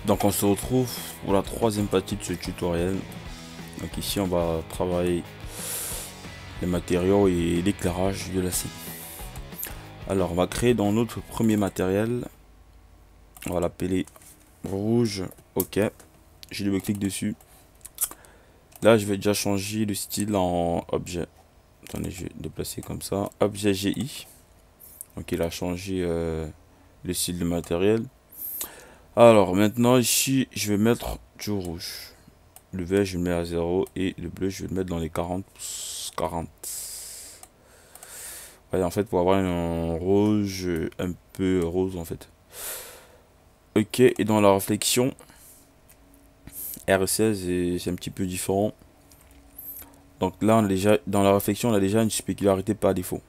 Donc on se retrouve pour la troisième partie de ce tutoriel. Donc ici on va travailler les matériaux et l'éclairage de la scène. Alors on va créer dans notre premier matériel, on va l'appeler rouge. Ok, je double clique dessus. Là je vais déjà changer le style en objet. Attendez, je vais déplacer comme ça, objet GI. Donc il a changé le style de matériel. Alors maintenant ici je vais mettre du rouge. Le vert je le mets à 0 et le bleu je vais le mettre dans les 40. Ouais, en fait pour avoir un rouge un peu rose en fait. Ok, et dans la réflexion R16 c'est un petit peu différent. Donc là on a déjà, dans la réflexion on a déjà une spécularité par défaut.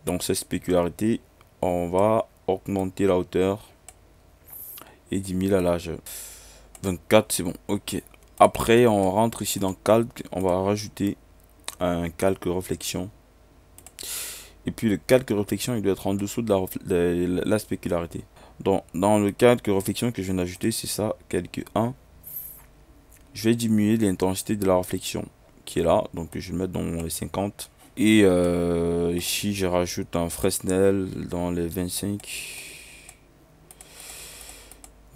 Donc cette spécularité on va augmenter la hauteur et 10 000 à l'âge. 24 c'est bon, ok. Après on rentre ici dans calque, on va rajouter un calque réflexion. Et puis le calque réflexion il doit être en dessous de la spécularité. Donc dans le calque réflexion que je viens d'ajouter, c'est ça, calque 1. Je vais diminuer l'intensité de la réflexion qui est là, donc je vais le mettre dans les 50. Et ici je rajoute un Fresnel dans les 25.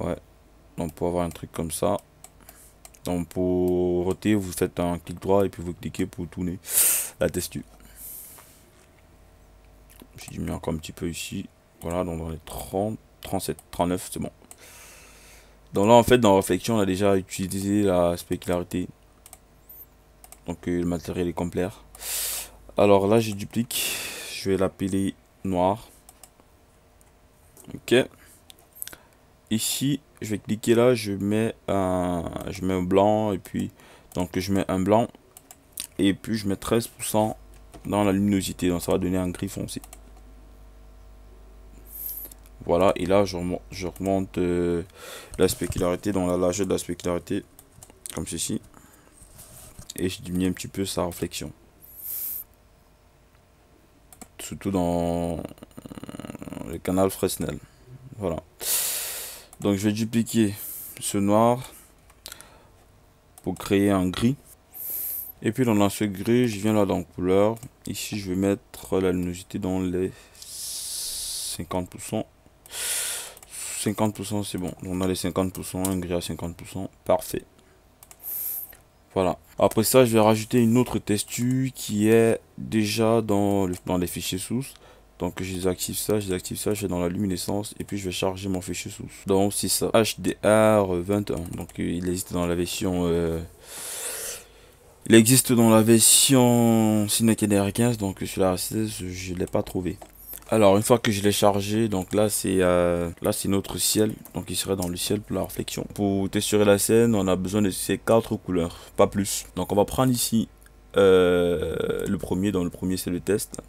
Ouais, donc pour avoir un truc comme ça. Donc pour roter, vous faites un clic droit et puis vous cliquez pour tourner la texture. J'ai mis encore un petit peu ici. Voilà, donc dans les 30, 37, 39, c'est bon. Donc là, en fait, dans la réflexion, on a déjà utilisé la spécularité. Donc le matériel est complet. Alors là, je duplique. Je vais l'appeler noir. Ok. Ici, je vais cliquer là, je mets un blanc et puis donc je mets un blanc et puis je mets 13% dans la luminosité, donc ça va donner un gris foncé. Voilà, et là je remonte la spécularité dans la largeur de la spécularité comme ceci et je diminue un petit peu sa réflexion, surtout dans le canal Fresnel. Voilà, donc je vais dupliquer ce noir pour créer un gris. Et puis dans ce gris, je viens là dans couleur. Ici, je vais mettre la luminosité dans les 50%. 50% c'est bon. On a les 50%, un gris à 50%. Parfait. Voilà. Après ça, je vais rajouter une autre texture qui est déjà dans les fichiers source. Donc je désactive ça, je vais dans la luminescence et puis je vais charger mon fichier source. Donc c'est ça, HDR21. Donc il existe dans la version... il existe dans la version CineKDR 15, donc sur la R16 je ne l'ai pas trouvé. Alors une fois que je l'ai chargé, donc là c'est notre ciel, donc il serait dans le ciel pour la réflexion. Pour texturer la scène, on a besoin de ces 4 couleurs, pas plus. Donc on va prendre ici le premier, dans le premier c'est le test.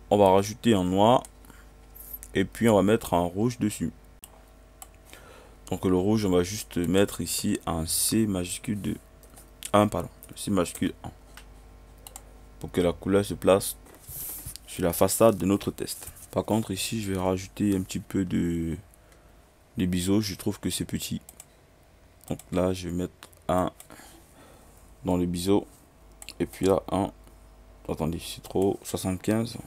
On va rajouter un noir et puis on va mettre un rouge dessus. Donc le rouge on va juste mettre ici un C majuscule 2. 1 pardon, C majuscule 1. Pour que la couleur se place sur la façade de notre test. Par contre ici je vais rajouter un petit peu de biseau, je trouve que c'est petit. Donc là je vais mettre un dans le biseau. Et puis là un, attendez c'est trop, 75.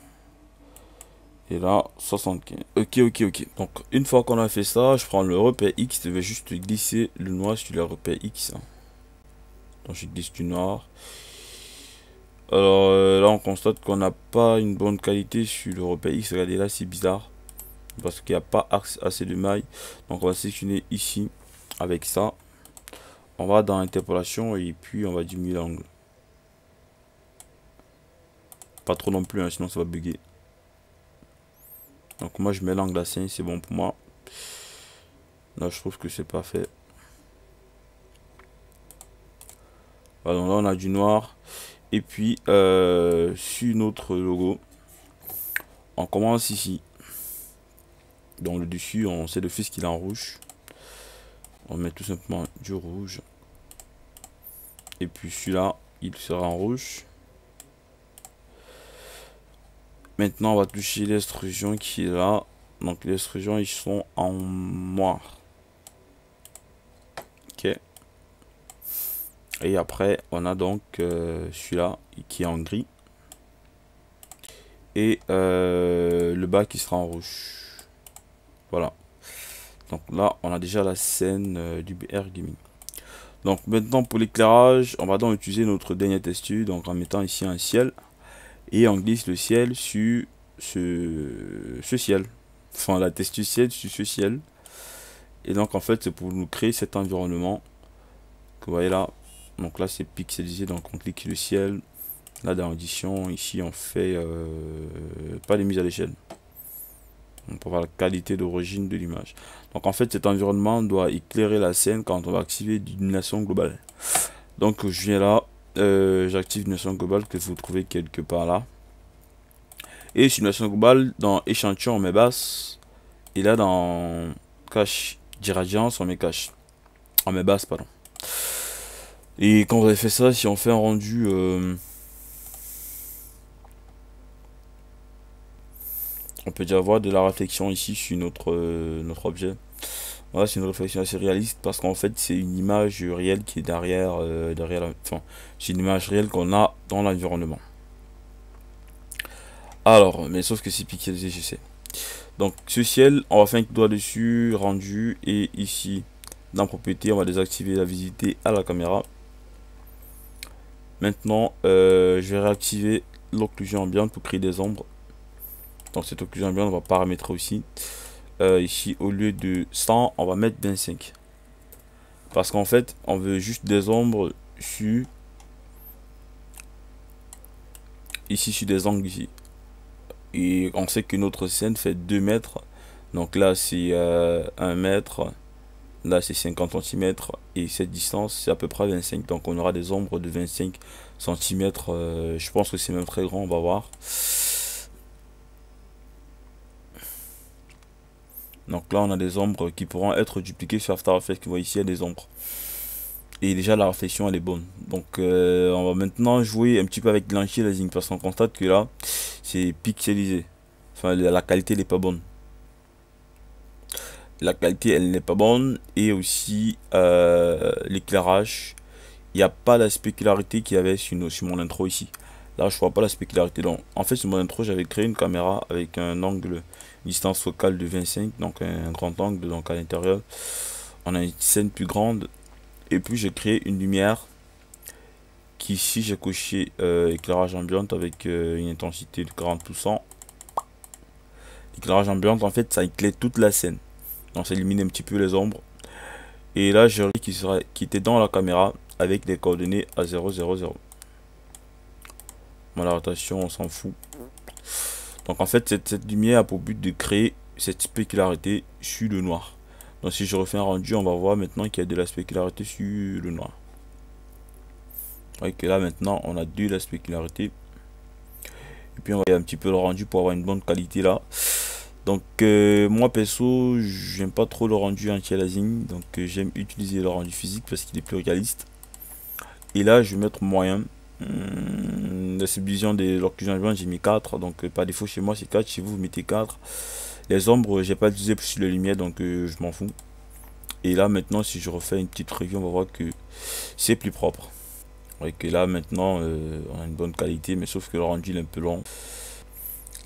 Et là 75. Ok. Donc une fois qu'on a fait ça, je prends le repère X, je vais juste glisser le noir sur le repère X. Donc je glisse du noir. Alors là on constate qu'on n'a pas une bonne qualité sur le repère X. Regardez là, c'est bizarre parce qu'il n'y a pas assez de mailles. Donc on va sélectionner ici avec ça. On va dans interpolation et puis on va diminuer l'angle. Pas trop non plus, hein, sinon ça va bugger. Donc moi je mets l'angle à 5, c'est bon pour moi. Là je trouve que c'est parfait. Voilà, donc là on a du noir. Et puis sur notre logo, on commence ici. Dans le dessus, on sait d'office qu'il est en rouge. On met tout simplement du rouge. Et puis celui-là, il sera en rouge. Maintenant, on va toucher l'extrusion qui est là. Donc les régions ils sont en noir. Ok. Et après on a donc celui-là qui est en gris. Et le bas qui sera en rouge. Voilà. Donc là on a déjà la scène du BR Gaming. Donc maintenant pour l'éclairage, on va donc utiliser notre dernier texture, donc en mettant ici un ciel. Et on glisse le ciel sur ce ciel. Enfin la texture ciel sur ce ciel. Et donc en fait c'est pour nous créer cet environnement. Que vous voyez là. Donc là c'est pixelisé, donc on clique sur le ciel. Là dans l'édition, ici on fait pas de mise à l'échelle. On peut voir la qualité d'origine de l'image. Donc en fait cet environnement doit éclairer la scène quand on va activer l'illumination globale. Donc je viens là, j'active l'illumination globale que vous trouvez quelque part là. Et simulation globale dans échantillon on met basse. Et là dans cache d'irradiance on met cache. On met basse pardon. Et quand vous avez fait ça, si on fait un rendu on peut déjà voir de la réflexion ici sur notre objet. Voilà, c'est une réflexion assez réaliste parce qu'en fait c'est une image réelle qui est derrière, enfin c'est une image réelle qu'on a dans l'environnement. Alors, mais sauf que c'est pixelisé, je sais. Donc ce ciel, on va faire un clic droit dessus, rendu, et ici dans propriété, on va désactiver la visibilité à la caméra. Maintenant, je vais réactiver l'occlusion ambiante pour créer des ombres. Donc cette occlusion ambiante, on va paramétrer aussi. Ici, au lieu de 100, on va mettre 25. Parce qu'en fait, on veut juste des ombres sur... Ici, sur des angles ici. Et on sait que notre scène fait 2 mètres. Donc là, c'est 1 mètre. Là, c'est 50 cm. Et cette distance, c'est à peu près 25. Donc on aura des ombres de 25 cm. Je pense que c'est même très grand, on va voir. Donc là on a des ombres qui pourront être dupliquées sur After Effects. Vous voyez ici il y a des ombres. Et déjà la réflexion elle est bonne. Donc on va maintenant jouer un petit peu avec l'anti-aliasing parce qu'on constate que là c'est pixelisé. Enfin la qualité n'est pas bonne. La qualité elle n'est pas bonne. Et aussi l'éclairage. Il n'y a pas la spécularité qu'il y avait sur mon intro ici. Là je vois pas la spécularité. Donc en fait sur mon intro j'avais créé une caméra avec un angle distance focale de 25, donc un grand angle. Donc à l'intérieur on a une scène plus grande et puis j'ai créé une lumière qui ici j'ai coché éclairage ambiante avec une intensité de 40%. L'éclairage ambiante en fait ça éclaire toute la scène, donc ça élimine un petit peu les ombres. Et là j'ai qui était dans la caméra avec des coordonnées à 0 0 0. Bon, la rotation on s'en fout. Donc en fait cette lumière a pour but de créer cette spécularité sur le noir. Donc si je refais un rendu, on va voir maintenant qu'il y a de la spécularité sur le noir. Vous voyez que là maintenant on a de la spécularité. Et puis on va faire un petit peu le rendu pour avoir une bonne qualité là. Donc moi perso j'aime pas trop le rendu anti-aliasing. Donc j'aime utiliser le rendu physique parce qu'il est plus réaliste. Et là je vais mettre moyen. La subdivision de l'occlusion ambiante j'ai mis 4, donc par défaut chez moi c'est 4, chez vous vous mettez 4. Les ombres j'ai pas utilisé sur les lumières, donc je m'en fous. Et là maintenant si je refais une petite review on va voir que c'est plus propre. Et que là maintenant on a une bonne qualité, mais sauf que le rendu il est un peu long.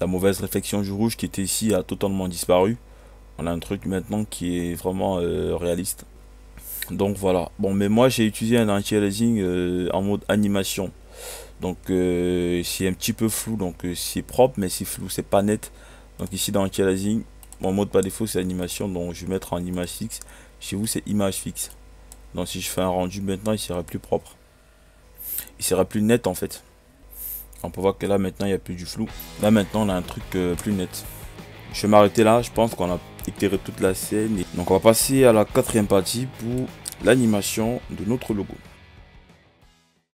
La mauvaise réflexion du rouge qui était ici a totalement disparu. On a un truc maintenant qui est vraiment réaliste. Donc voilà. Bon mais moi j'ai utilisé un anti-aliasing en mode animation. Donc c'est un petit peu flou, donc c'est propre mais c'est flou, c'est pas net. Donc ici dans anti-aliasing, mon mode par défaut c'est animation, donc je vais mettre en image fixe. Chez vous c'est image fixe. Donc si je fais un rendu maintenant il sera plus propre. Il sera plus net en fait. On peut voir que là maintenant il n'y a plus du flou. Là maintenant on a un truc plus net. Je vais m'arrêter là, je pense qu'on a éclairé toute la scène. Donc on va passer à la quatrième partie pour l'animation de notre logo.